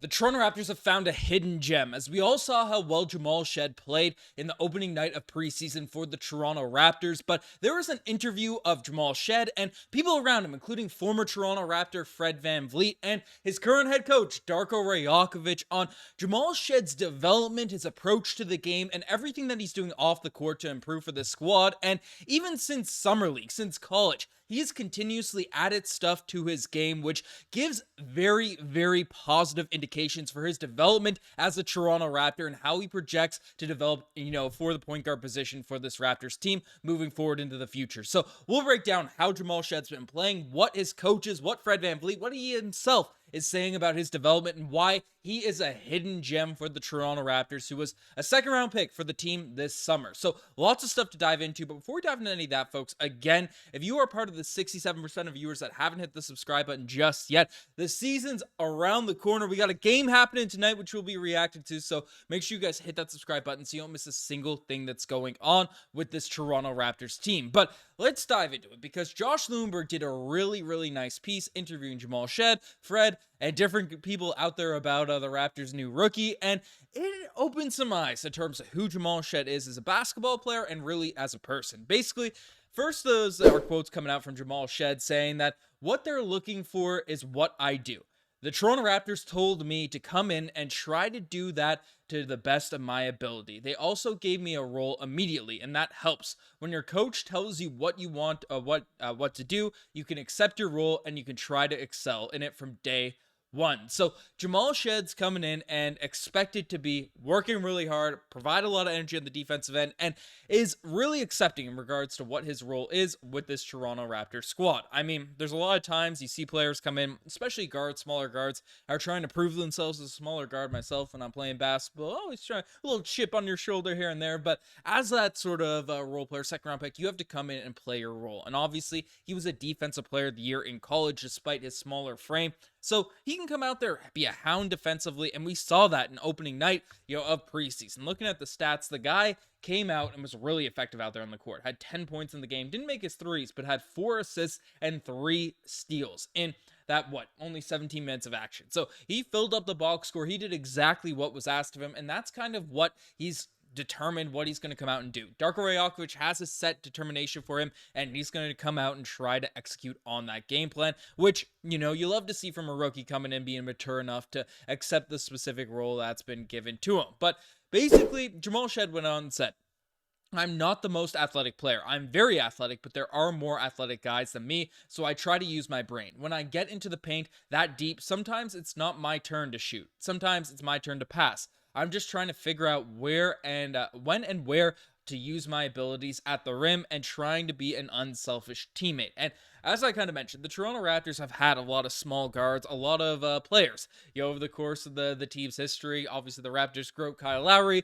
The Toronto Raptors have found a hidden gem, as we all saw how well Jamal Shead played in the opening night of preseason for the Toronto Raptors, but there was an interview of Jamal Shead and people around him, including former Toronto Raptor Fred VanVleet and his current head coach, Darko Rajaković, on Jamal Shead's development, his approach to the game, and everything that he's doing off the court to improve for the squad. And even since Summer League, since college, he has continuously added stuff to his game, which gives very, very positive indications for his development as a Toronto Raptor and how he projects to develop, for the point guard position for this Raptors team moving forward into the future. So we'll break down how Jamal Shead's been playing, what his coaches, what Fred VanVleet, what he himself is saying about his development, and why he is a hidden gem for the Toronto Raptors, who was a second-round pick for the team this summer. So lots of stuff to dive into, but before we dive into any of that, folks, again, if you are part of the 67% of viewers that haven't hit the subscribe button just yet, the season's around the corner. We got a game happening tonight, which we'll be reacting to, so make sure you guys hit that subscribe button so you don't miss a single thing that's going on with this Toronto Raptors team. But let's dive into it, because Josh Lewenberg did a really, really nice piece interviewing Jamal Shead, Fred, and different people out there about the Raptors' new rookie, and it opened some eyes in terms of who Jamal Shead is as a basketball player and really as a person. Basically, first, those are quotes coming out from Jamal Shead saying that what they're looking for is what I do. The Toronto Raptors told me to come in and try to do that to the best of my ability. They also gave me a role immediately, and that helps. When your coach tells you what you want, what to do, you can accept your role and you can try to excel in it from day one. So Jamal Shead's coming in and expected to be working really hard, provide a lot of energy on the defensive end, and is really accepting in regards to what his role is with this Toronto Raptors squad. I mean, there's a lot of times you see players come in, especially guards, smaller guards, are trying to prove themselves as a smaller guard. Myself, when I'm playing basketball, always trying a little chip on your shoulder here and there, but as that sort of role player, second round pick, you have to come in and play your role. And obviously, he was a defensive player of the year in college despite his smaller frame. So he can come out there, be a hound defensively, and we saw that in opening night, of preseason. Looking at the stats, the guy came out and was really effective out there on the court. Had 10 points in the game, didn't make his threes, but had 4 assists and 3 steals in that, only 17 minutes of action. So he filled up the box score. He did exactly what was asked of him, and that's kind of what he's determined what he's going to come out and do. Darko Rajaković has a set determination for him, and he's going to come out and try to execute on that game plan, which, you love to see from a rookie coming in being mature enough to accept the specific role that's been given to him. But basically, Jamal Shead went on and said, I'm not the most athletic player. I'm very athletic, but there are more athletic guys than me, so I try to use my brain. When I get into the paint that deep, sometimes it's not my turn to shoot. Sometimes it's my turn to pass. I'm just trying to figure out where and when and where to use my abilities at the rim and trying to be an unselfish teammate. And as I kind of mentioned, the Toronto Raptors have had a lot of small guards, a lot of players, over the course of the team's history. Obviously, the Raptors grew up Kyle Lowry,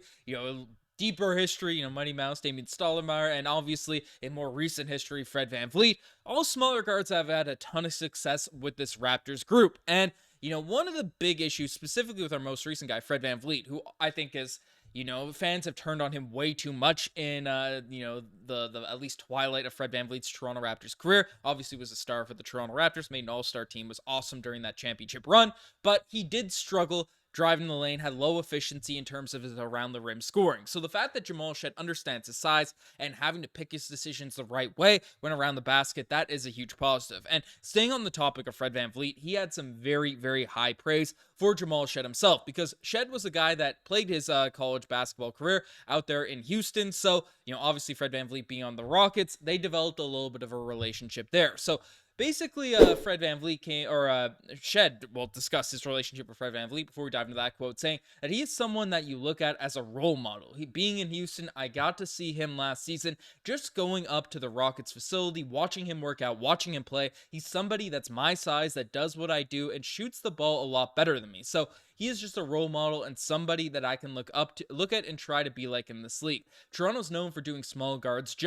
deeper history, Mighty Mouse, Damian Stoudemire, and obviously in more recent history, Fred VanVleet. All smaller guards have had a ton of success with this Raptors group. And one of the big issues, specifically with our most recent guy, Fred VanVleet, who I think is, fans have turned on him way too much in, the at least twilight of Fred VanVleet's Toronto Raptors career. Obviously was a star for the Toronto Raptors, made an all-star team, was awesome during that championship run, but he did struggle driving the lane, had low efficiency in terms of his around-the-rim scoring. So the fact that Jamal Shead understands his size and having to pick his decisions the right way when around the basket, that is a huge positive. And staying on the topic of Fred VanVleet, he had some very, very high praise for Jamal Shead himself, because Shead was a guy that played his college basketball career out there in Houston. So, obviously Fred VanVleet being on the Rockets, they developed a little bit of a relationship there. So basically, Fred VanVleet Shead will discuss his relationship with Fred VanVleet before we dive into that quote, saying that he is someone that you look at as a role model. Being in Houston, I got to see him last season, just going up to the Rockets facility, watching him work out, watching him play. He's somebody that's my size, that does what I do, and shoots the ball a lot better than me. So he is just a role model and somebody that I can look at and try to be like in this league. Toronto's known for doing small guards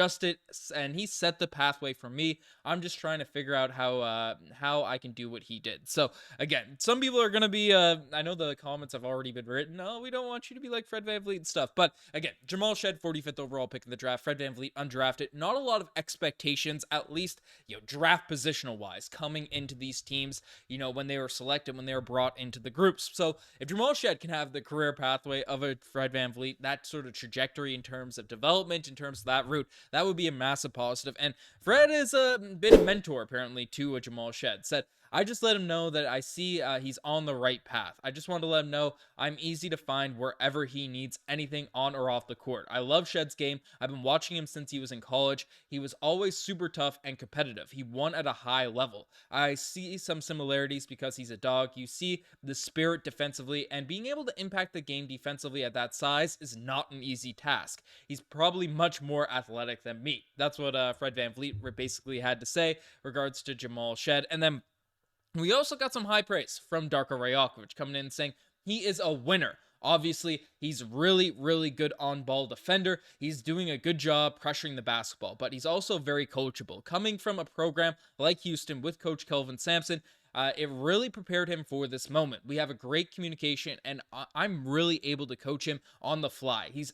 and he set the pathway for me. I'm just trying to figure out how I can do what he did. So again, some people are going to be, I know the comments have already been written, no, we don't want you to be like Fred VanVleet and stuff. But again, Jamal Shead, 45th overall pick in the draft, Fred VanVleet undrafted. Not a lot of expectations, at least, draft positional wise, coming into these teams, when they were selected, when they were brought into the groups. So if Jamal Shead can have the career pathway of a Fred VanVleet, that sort of trajectory in terms of development, in terms of that route, that would be a massive positive. And Fred is a bit of mentor, apparently, to a Jamal Shead. Said, I just let him know that I see he's on the right path. I just wanted to let him know I'm easy to find wherever he needs anything on or off the court. I love Shead's game. I've been watching him since he was in college. He was always super tough and competitive. He won at a high level. I see some similarities because he's a dog. You see the spirit defensively, and being able to impact the game defensively at that size is not an easy task. He's probably much more athletic than me. That's what Fred VanVleet basically had to say regards to Jamal Shead. And then we also got some high praise from Darko Rajaković coming in and saying he is a winner. Obviously, he's really, really good on-ball defender. He's doing a good job pressuring the basketball, but he's also very coachable. Coming from a program like Houston with Coach Kelvin Sampson, it really prepared him for this moment. We have a great communication, and I'm really able to coach him on the fly. He's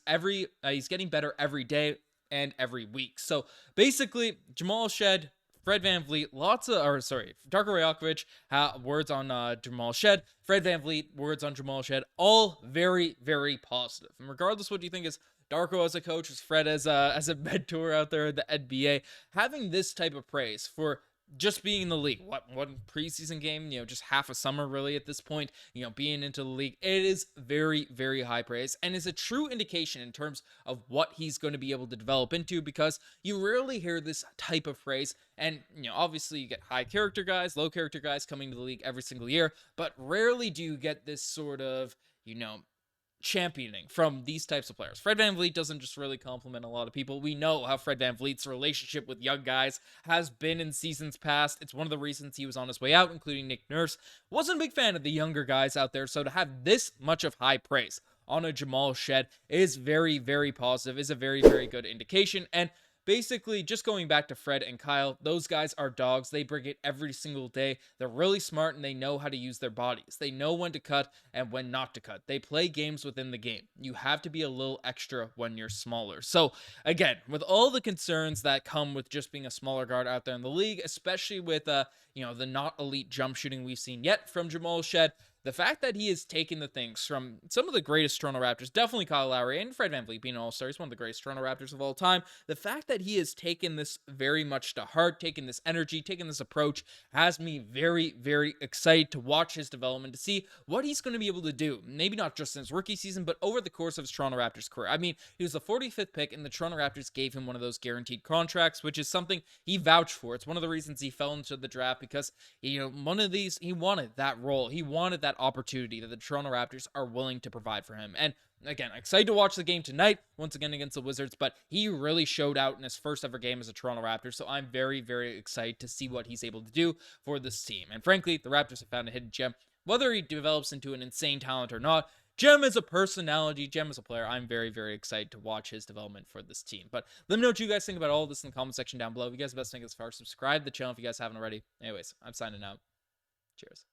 getting better every day and every week. So basically, Jamal Shead, Fred VanVleet, Darko Rajaković, words on Jamal Shead, Fred VanVleet, words on Jamal Shead, all very, very positive. And regardless what you think is Darko as a coach, as Fred as a mentor out there in the NBA, having this type of praise for just being in the league, one preseason game, just half a summer really at this point, being into the league, it is very, very high praise and is a true indication in terms of what he's going to be able to develop into, because you rarely hear this type of praise. And, obviously you get high character guys, low character guys coming to the league every single year, but rarely do you get this sort of, championing from these types of players. Fred VanVleet doesn't just really compliment a lot of people. We know how Fred VanVleet's relationship with young guys has been in seasons past. It's one of the reasons he was on his way out, including Nick Nurse. Wasn't a big fan of the younger guys out there, so to have this much of high praise on a Jamal Shead is very, very positive, is a very, very good indication. And basically, just going back to Fred and Kyle, those guys are dogs. They bring it every single day. They're really smart, and they know how to use their bodies. They know when to cut and when not to cut. They play games within the game. You have to be a little extra when you're smaller. So, again, with all the concerns that come with just being a smaller guard out there in the league, especially with, the not elite jump shooting we've seen yet from Jamal Shead, the fact that he is taking the things from some of the greatest Toronto Raptors, definitely Kyle Lowry and Fred VanVleet being an all-star, he's one of the greatest Toronto Raptors of all time. The fact that he has taken this very much to heart, taken this energy, taken this approach, has me very, very excited to watch his development, to see what he's going to be able to do. Maybe not just in his rookie season, but over the course of his Toronto Raptors career. I mean, he was the 45th pick, and the Toronto Raptors gave him one of those guaranteed contracts, which is something he vouched for. It's one of the reasons he fell into the draft, because, he wanted that role. He wanted that opportunity that the Toronto Raptors are willing to provide for him. And again, excited to watch the game tonight, once again against the Wizards, but he really showed out in his first ever game as a Toronto Raptor, so I'm very, very excited to see what he's able to do for this team. And frankly, the Raptors have found a hidden gem. Whether he develops into an insane talent or not, Gem is a personality, Gem is a player. I'm very, very excited to watch his development for this team. But let me know what you guys think about all this in the comment section down below. If you guys have the best thing as far, subscribe to the channel if you guys haven't already. Anyways, I'm signing out. Cheers.